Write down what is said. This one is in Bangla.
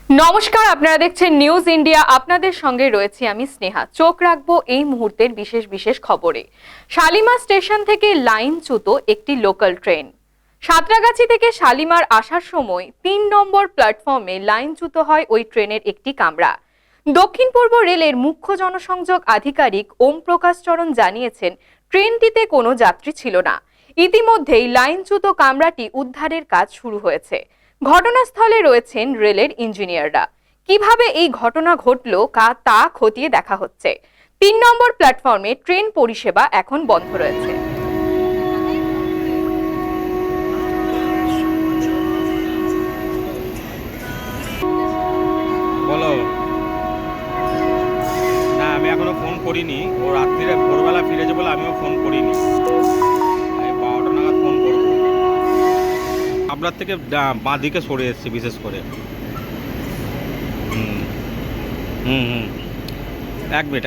নমস্কার, আপনারা দেখছেন নিউজ ইন্ডিয়া। আপনাদের সঙ্গে রয়েছি আমি স্নেহা। চোখ রাখবো এই মুহূর্তের বিশেষ বিশেষ খবরে। শালিমার স্টেশন থেকে লাইনচ্যুত একটি লোকাল ট্রেন। সাঁতরাগাছি থেকে শালিমার আসার সময় ৩ নম্বর প্ল্যাটফর্মে লাইনচ্যুত হয় ওই ট্রেনের একটি কামরা। দক্ষিণ পূর্ব রেলের মুখ্য জনসংযোগ আধিকারিক ওম প্রকাশ চরণ জানিয়েছেন, ট্রেনটিতে কোনো যাত্রী ছিল না। ইতিমধ্যেই লাইনচ্যুত কামরাটি উদ্ধারের কাজ শুরু হয়েছে। ঘটনাস্থলে রয়েছেন রেলের ইঞ্জিনিয়াররা। কিভাবে এই ঘটনা ঘটলো তা খতিয়ে দেখা হচ্ছে। ৩ নম্বর প্ল্যাটফর্মে ট্রেন পরিষেবা এখন বন্ধ রয়েছে। বলো না, আমি এখনো ফোন করিনি। ও রাত্রিরে ভোরবেলা ফিরেছে বলে আমিও ফোন করিনি। আমি 12টা নাগাদ ফোন করবো। আপনার থেকে বাঁ দিকে সরে এসেছি বিশেষ করে। হুম হুম হুম 1 মিনিট।